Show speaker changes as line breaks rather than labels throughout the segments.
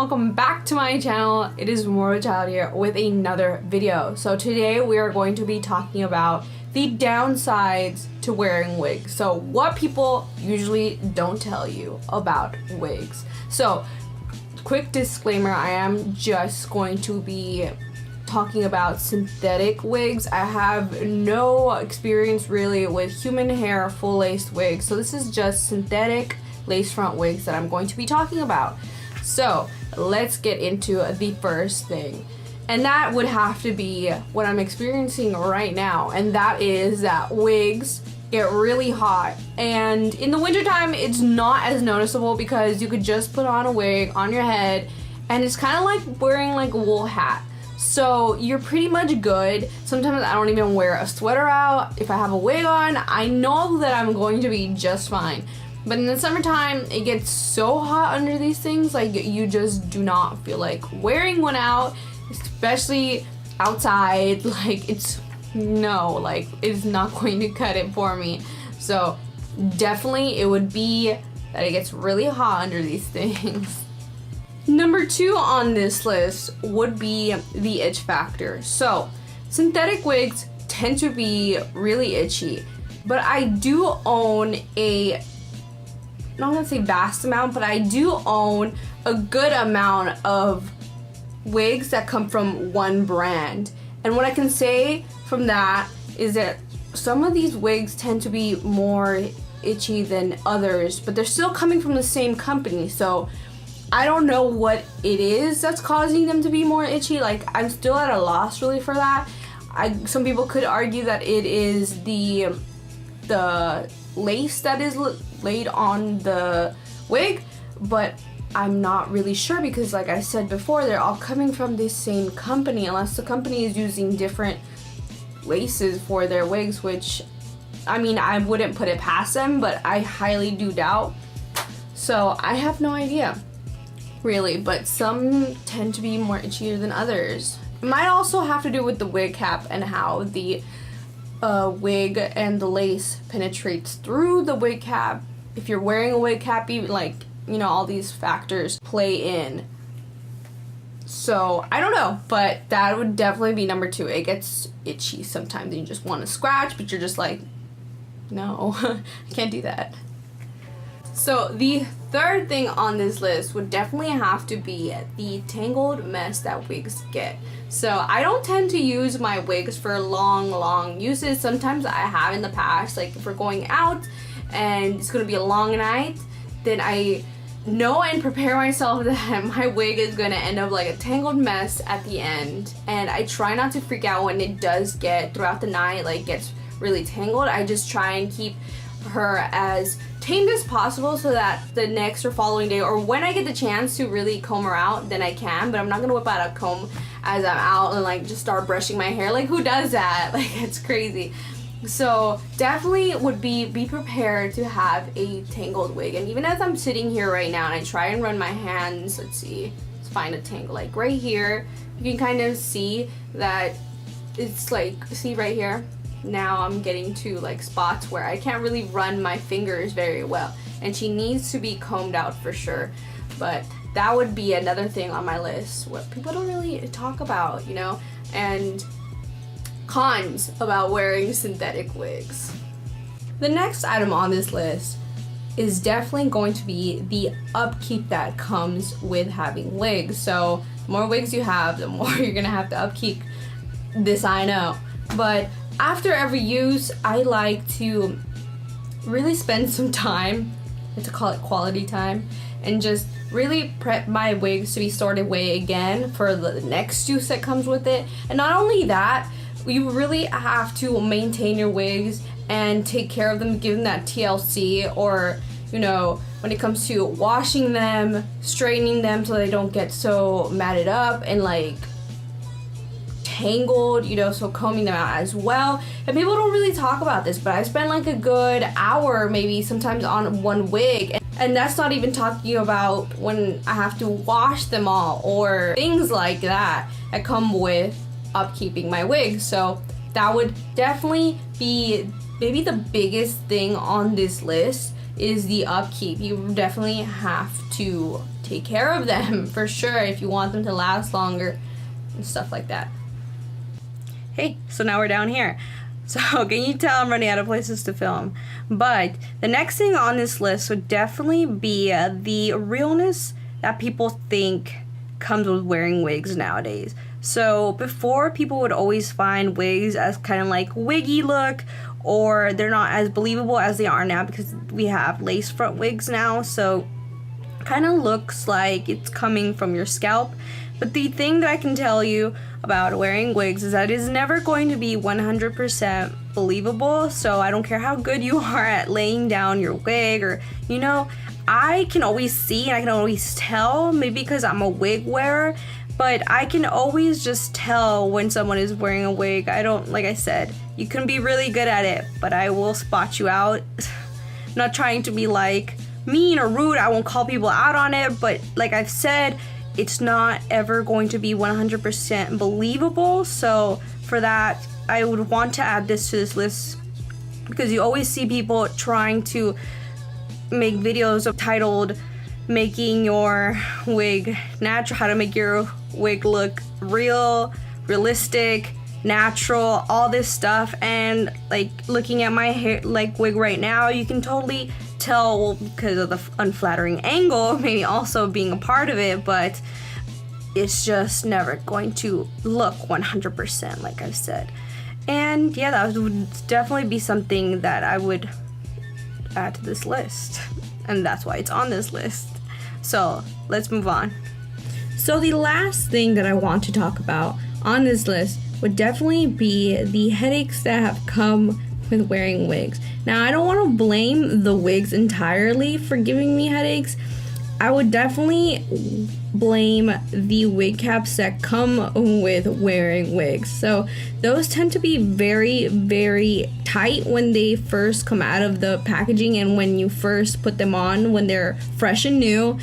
welcome back to my channel. It is Morbid here with another video. So today we are going to be talking about the downsides to wearing wigs. So what people usually don't tell you about wigs. So quick disclaimer, I am just going to be talking about synthetic wigs. I have no experience really with human hair full lace wigs, so this is just synthetic lace front wigs that I'm going to be talking about. So let's get into the first thing, and that would have to be what I'm experiencing right now, and that is that wigs get really hot, and in the wintertime it's not as noticeable because you could just put on a wig on your head and it's kind of like wearing like a wool hat. So you're pretty much good. Sometimes I don't even wear a sweater out. If I have a wig on, I know that I'm going to be just fine. But in the summertime, it gets so hot under these things, like you just do not feel like wearing one out, especially outside. Like it's not going to cut it for me. So definitely it would be that it gets really hot under these things. Number 2 on this list would be the itch factor. So synthetic wigs tend to be really itchy, but I do own not gonna say vast amount, but I do own a good amount of wigs that come from one brand. And what I can say from that is that some of these wigs tend to be more itchy than others, but they're still coming from the same company. So I don't know what it is that's causing them to be more itchy. Like, I'm still at a loss really for that. Some people could argue that it is the lace that is laid on the wig, but I'm not really sure because, like I said before, they're all coming from the same company, unless the company is using different laces for their wigs, which, I mean, I wouldn't put it past them, but I highly do doubt. So I have no idea really, but some tend to be more itchier than others. It might also have to do with the wig cap and how the wig and the lace penetrates through the wig cap. If you're wearing a wig cap, even all these factors play in. So I don't know, but that would definitely be number 2. It gets itchy sometimes and you just want to scratch, but you're just like, no, I can't do that. So the third thing on this list would definitely have to be the tangled mess that wigs get. So I don't tend to use my wigs for long uses. Sometimes I have in the past, like if we're going out and it's gonna be a long night, then I know and prepare myself that my wig is gonna end up like a tangled mess at the end. And I try not to freak out when it does get throughout the night, like gets really tangled. I just try and keep her as tamed as possible so that the next or following day, or when I get the chance to really comb her out, then I can. But I'm not gonna whip out a comb as I'm out and like just start brushing my hair. Like, who does that? Like, it's crazy. So definitely would be prepared to have a tangled wig. And even as I'm sitting here right now and I try and run my hands, let's find a tangle, like right here, you can kind of see that it's like, see right here, now I'm getting to like spots where I can't really run my fingers very well, and she needs to be combed out for sure. But that would be another thing on my list, what people don't really talk about, and cons about wearing synthetic wigs. The next item on this list is definitely going to be the upkeep that comes with having wigs. So the more wigs you have, the more you're gonna have to upkeep. This I know, but after every use, I like to really spend some time, I like to call it quality time, and just really prep my wigs to be stored away again for the next use that comes with it. And not only that, you really have to maintain your wigs and take care of them, give them that TLC, or when it comes to washing them, straightening them so they don't get so matted up and like tangled, so combing them out as well. And people don't really talk about this, but I spend like a good hour maybe sometimes on one wig, and that's not even talking about when I have to wash them all or things like that come with upkeeping my wig. So that would definitely be maybe the biggest thing on this list, is the upkeep. You definitely have to take care of them for sure if you want them to last longer and stuff like that. Hey, so now we're down here. So can you tell I'm running out of places to film? But the next thing on this list would definitely be the realness that people think comes with wearing wigs nowadays. So before, people would always find wigs as kind of like wiggy look, or they're not as believable as they are now because we have lace front wigs now. So kind of looks like it's coming from your scalp. But the thing that I can tell you about wearing wigs is that it is never going to be 100% believable. So I don't care how good you are at laying down your wig, or, you know, I can always see and I can always tell, maybe because I'm a wig wearer, but I can always just tell when someone is wearing a wig. I don't, like I said, you can be really good at it, but I will spot you out. I'm not trying to be like mean or rude. I won't call people out on it, but like I've said, it's not ever going to be 100% believable. So for that, I would want to add this to this list, because you always see people trying to make videos titled making your wig natural, how to make your wig look realistic, natural, all this stuff. And like looking at my hair, like wig right now, you can totally tell because of the unflattering angle, maybe also being a part of it, but it's just never going to look 100%, like I've said. And yeah, that would definitely be something that I would add to this list, and that's why it's on this list. So let's move on. So the last thing that I want to talk about on this list would definitely be the headaches that have come with wearing wigs. Now, I don't want to blame the wigs entirely for giving me headaches. I would definitely blame the wig caps that come with wearing wigs. So those tend to be very, very tight when they first come out of the packaging and when you first put them on, when they're fresh and new.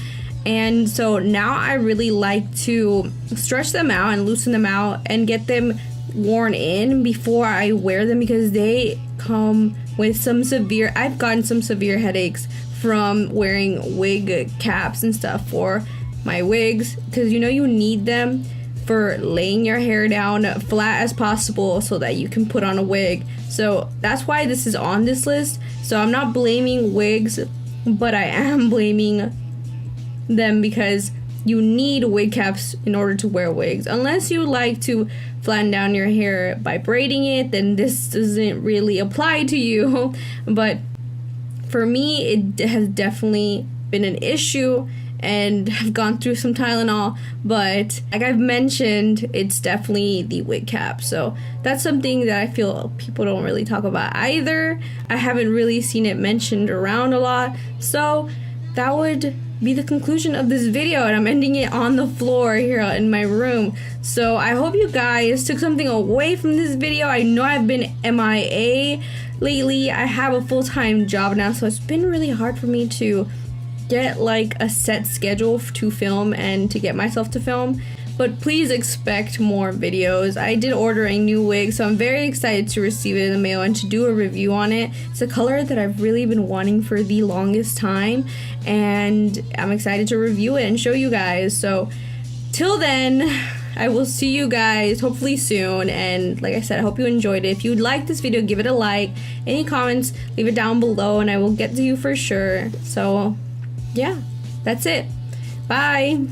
And so now I really like to stretch them out and loosen them out and get them worn in before I wear them, because they come with some severe, I've gotten some severe headaches from wearing wig caps and stuff for my wigs, because you know you need them for laying your hair down flat as possible so that you can put on a wig. So that's why this is on this list. So I'm not blaming wigs, but I am blaming them because you need wig caps in order to wear wigs. Unless you like to flatten down your hair by braiding it, then this doesn't really apply to you. But for me, it has definitely been an issue, and I've gone through some Tylenol, but like I've mentioned, it's definitely the wig cap. So that's something that I feel people don't really talk about either. I haven't really seen it mentioned around a lot. So that would be the conclusion of this video, and I'm ending it on the floor here in my room. So I hope you guys took something away from this video. I know I've been MIA lately. I have a full-time job now, so it's been really hard for me to get like a set schedule to film and to get myself to film. But please expect more videos. I did order a new wig, so I'm very excited to receive it in the mail and to do a review on it. It's a color that I've really been wanting for the longest time, and I'm excited to review it and show you guys. So till then, I will see you guys hopefully soon, and like I said, I hope you enjoyed it. If you liked this video, give it a like. Any comments, leave it down below and I will get to you for sure. So yeah, that's it. Bye.